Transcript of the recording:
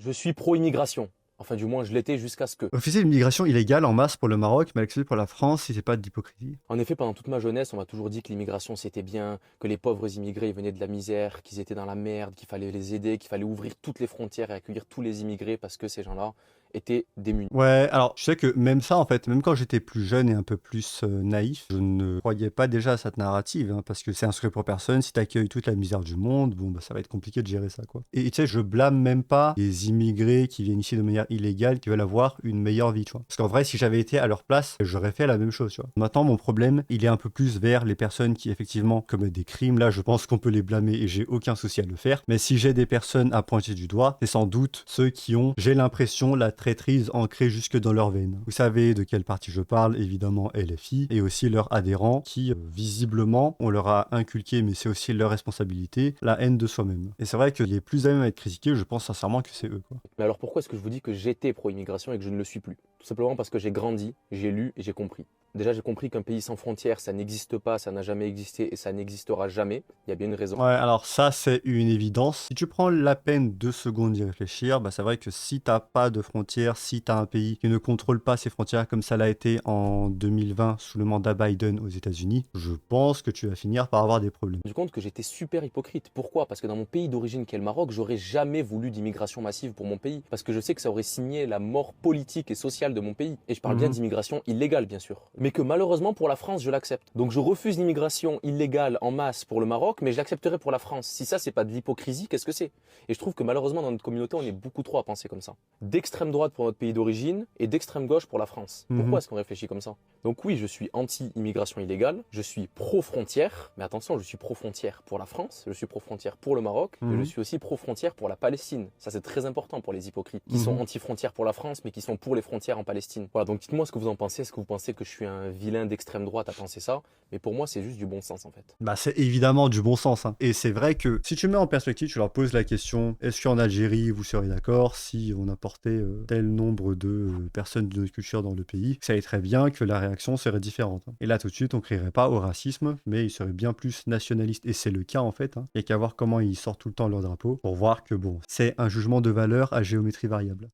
Je suis pro-immigration. Enfin, du moins, je l'étais jusqu'à ce que. Refuser l'immigration illégale en masse pour le Maroc, mais l'accepter pour la France, si c'est pas de l'hypocrisie. En effet, pendant toute ma jeunesse, on m'a toujours dit que l'immigration c'était bien, que les pauvres immigrés ils venaient de la misère, qu'ils étaient dans la merde, qu'il fallait les aider, qu'il fallait ouvrir toutes les frontières et accueillir tous les immigrés parce que ces gens-là étaient démunis. Ouais, alors je sais que même ça, en fait, même quand j'étais plus jeune et un peu plus naïf, je ne croyais pas déjà à cette narrative, hein, parce que c'est un secret pour personne. Si t'accueilles toute la misère du monde, bon, bah, ça va être compliqué de gérer ça, quoi. Et tu sais, je blâme même pas les immigrés qui viennent ici de manière illégale, qui veulent avoir une meilleure vie, tu vois. Parce qu'en vrai, si j'avais été à leur place, j'aurais fait la même chose, tu vois. Maintenant, mon problème, il est un peu plus vers les personnes qui, effectivement, commettent des crimes. Là, je pense qu'on peut les blâmer et j'ai aucun souci à le faire. Mais si j'ai des personnes à pointer du doigt, c'est sans doute ceux qui ont, j'ai l'impression, la traîtrise ancrée jusque dans leurs veines. Vous savez de quelle partie je parle, évidemment LFI, et aussi leurs adhérents qui, visiblement, on leur a inculqué, mais c'est aussi leur responsabilité, la haine de soi-même. Et c'est vrai que les plus à même à être critiqués, je pense sincèrement que c'est eux, quoi. Mais alors pourquoi est-ce que je vous dis que j'étais pro-immigration et que je ne le suis plus? Tout simplement parce que j'ai grandi, j'ai lu et j'ai compris. Déjà, j'ai compris qu'un pays sans frontières, ça n'existe pas, ça n'a jamais existé et ça n'existera jamais. Il y a bien une raison. Ouais, alors ça, c'est une évidence. Si tu prends la peine 2 secondes d'y réfléchir, bah, c'est vrai que si t'as pas de frontières, si t'as un pays qui ne contrôle pas ses frontières comme ça l'a été en 2020 sous le mandat Biden aux États-Unis, je pense que tu vas finir par avoir des problèmes. Je me suis rendu compte que j'étais super hypocrite. Pourquoi? Parce que dans mon pays d'origine qui est le Maroc, j'aurais jamais voulu d'immigration massive pour mon pays. Parce que je sais que ça aurait signé la mort politique et sociale de mon pays. Et je parle bien Mhm. d'immigration illégale, bien sûr. Mais que malheureusement pour la France, je l'accepte. Donc je refuse l'immigration illégale en masse pour le Maroc, mais je l'accepterai pour la France. Si ça, c'est pas de l'hypocrisie, qu'est-ce que c'est? Et je trouve que malheureusement dans notre communauté, on est beaucoup trop à penser comme ça. D'extrême droite pour notre pays d'origine et d'extrême gauche pour la France. Pourquoi Mhm. est-ce qu'on réfléchit comme ça? Donc oui, je suis anti-immigration illégale, je suis pro-frontière, mais attention, je suis pro-frontière pour la France, je suis pro-frontière pour le Maroc, mais je Mhm. suis aussi pro-frontière pour la Palestine. Ça, c'est très important pour les hypocrites, qui sont Mhm. anti-frontières pour la France, mais qui sont pour les frontières en Palestine. Voilà, donc dites-moi ce que vous en pensez. Est-ce que vous pensez que je suis un vilain d'extrême droite à penser ça? Mais pour moi, c'est juste du bon sens en fait. Bah, c'est évidemment du bon sens, hein. Et c'est vrai que si tu mets en perspective, tu leur poses la question, est-ce qu'en Algérie, vous serez d'accord si on apportait tel nombre de personnes de notre culture dans le pays? Vous savez très bien que la réaction serait différente, hein. Et là, tout de suite, on crierait pas au racisme, mais il serait bien plus nationaliste. Et c'est le cas, en fait, hein. Il n'y a qu'à voir comment ils sortent tout le temps leur drapeau pour voir que, bon, c'est un jugement de valeur à géométrie variable.